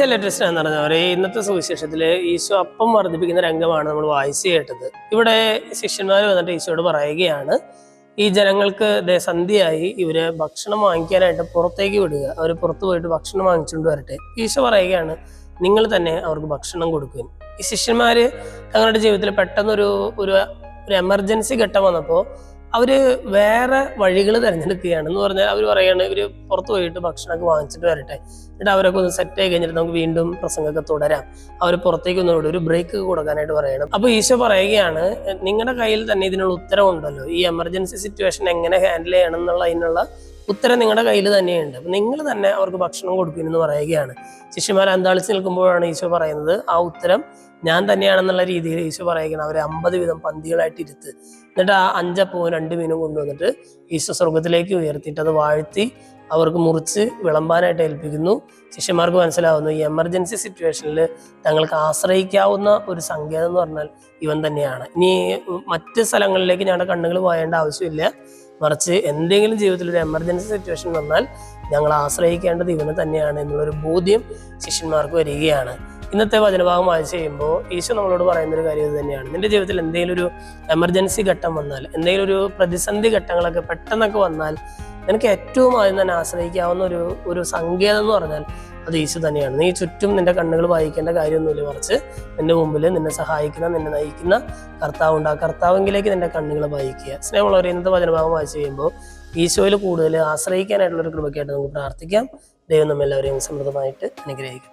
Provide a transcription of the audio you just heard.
Literature എന്ന് പറഞ്ഞവരെ ഇന്നത്തെ സുവിശേഷത്തിൽ ഈശോ അപ്പം വർദ്ധിപ്പിക്കുന്ന രംഗമാണ് നമ്മൾ വായിച്ചു കേട്ടത്. ഇവിടെ ശിഷ്യന്മാർ വന്നിട്ട് ഈശോയോട് പറയുകയാണ്, ഈ ജനങ്ങൾക്ക് സന്ധ്യയായി, ഇവര് ഭക്ഷണം വാങ്ങിക്കാനായിട്ട് പുറത്തേക്ക് വിടുക, അവർ പുറത്തു പോയിട്ട് ഭക്ഷണം വാങ്ങിച്ചുകൊണ്ട് വരട്ടെ. ഈശോ പറയുകയാണ്, നിങ്ങൾ തന്നെ അവർക്ക് ഭക്ഷണം കൊടുക്കുക. ഈ ശിഷ്യന്മാര് തങ്ങളുടെ ജീവിതത്തിൽ പെട്ടെന്നൊരു ഒരു എമർജൻസി ഘട്ടം വന്നപ്പോൾ അവര് വേറെ വഴികൾ തിരഞ്ഞെടുക്കുകയാണ്. എന്ന് പറഞ്ഞാൽ അവർ പറയുകയാണ്, ഇവര് പുറത്തു പോയിട്ട് ഭക്ഷണമൊക്കെ വാങ്ങിച്ചിട്ട് വരട്ടെ, എന്നിട്ട് അവരൊക്കെ ഒന്ന് സെറ്റ് ആയി കഴിഞ്ഞിട്ട് നമുക്ക് വീണ്ടും പ്രസംഗമൊക്കെ തുടരാം. അവർ പുറത്തേക്ക് ഒന്നുകൂടി ഒരു ബ്രേക്ക് കൊടുക്കാനായിട്ട് പറയണം. അപ്പൊ ഈശോ പറയുകയാണ്, നിങ്ങളുടെ കയ്യിൽ തന്നെ ഇതിനുള്ള ഉത്തരം ഉണ്ടല്ലോ, ഈ എമർജൻസി സിറ്റുവേഷൻ എങ്ങനെ ഹാൻഡിൽ ചെയ്യണം എന്നുള്ള അതിനുള്ള ഉത്തരം നിങ്ങളുടെ കയ്യിൽ തന്നെയുണ്ട്. അപ്പൊ നിങ്ങൾ തന്നെ അവർക്ക് ഭക്ഷണം കൊടുക്കുമെന്ന് പറയുകയാണ്. ശിഷ്യന്മാർ അന്താളിച്ച് നിൽക്കുമ്പോഴാണ് ഈശോ പറയുന്നത്, ആ ഉത്തരം ഞാൻ തന്നെയാണെന്നുള്ള രീതിയിൽ ഈശോ പറയുകയാണ്, അവരെ 50 വീതം പന്തികളായിട്ട് ഇരുത്ത്. എന്നിട്ട് ആ 5 അപ്പവും 2 മീനും കൊണ്ടുവന്നിട്ട് ഈശോ സ്വർഗത്തിലേക്ക് ഉയർത്തിയിട്ട് അത് വാഴ്ത്തി അവർക്ക് മുറിച്ച് വിളമ്പാനായിട്ട് ഏൽപ്പിക്കുന്നു. ശിഷ്യന്മാർക്ക് മനസ്സിലാവുന്നു, ഈ എമർജൻസി സിറ്റുവേഷനിൽ തങ്ങൾക്ക് ആശ്രയിക്കാവുന്ന ഒരു സങ്കേതം എന്ന് പറഞ്ഞാൽ ഇവൻ തന്നെയാണ്. ഇനി മറ്റ് സ്ഥലങ്ങളിലേക്ക് ഞങ്ങളുടെ കണ്ണുകൾ പോയേണ്ട ആവശ്യമില്ല, മറിച്ച് എന്തെങ്കിലും ജീവിതത്തിൽ ഒരു എമർജൻസി സിറ്റുവേഷൻ വന്നാൽ ഞങ്ങൾ ആശ്രയിക്കേണ്ടത് ഇവന് തന്നെയാണ് എന്നുള്ളൊരു ബോധ്യം ശിഷ്യന്മാർക്ക് വരികയാണ്. ഇന്നത്തെ വചനഭാഗം വായിച്ചു കഴിയുമ്പോൾ ഈശോ നമ്മളോട് പറയുന്നൊരു കാര്യം ഇത് തന്നെയാണ്. നിന്റെ ജീവിതത്തിൽ എന്തെങ്കിലും ഒരു എമർജൻസി ഘട്ടം വന്നാൽ, എന്തെങ്കിലും ഒരു പ്രതിസന്ധി ഘട്ടങ്ങളൊക്കെ പെട്ടെന്നൊക്കെ വന്നാൽ, നിനക്ക് ഏറ്റവും ആദ്യം തന്നെ ആശ്രയിക്കാവുന്ന ഒരു സങ്കേതം എന്ന് പറഞ്ഞാൽ അത് ഈശോ തന്നെയാണ്. നീ ചുറ്റും നിന്റെ കണ്ണുകൾ വായിക്കേണ്ട കാര്യമൊന്നുമില്ല, മറിച്ച് നിന്റെ മുമ്പിൽ നിന്നെ സഹായിക്കുന്ന, നിന്നെ നയിക്കുന്ന കർത്താവുണ്ട്. ആ കർത്താവെങ്കിലേക്ക് നിന്റെ കണ്ണുകൾ വായിക്കുക. സ്നേഹമുള്ളവരെ, ഇന്നത്തെ വചനഭാഗം വായിച്ചു കഴിയുമ്പോൾ ഈശോയിൽ കൂടുതൽ ആശ്രയിക്കാനായിട്ടുള്ളൊരു കൃപയ്ക്കായിട്ട് നമുക്ക് പ്രാർത്ഥിക്കാം. ദൈവം നമ്മെല്ലാവരെയും സമൃദ്ധമായിട്ട് അനുഗ്രഹിക്കും.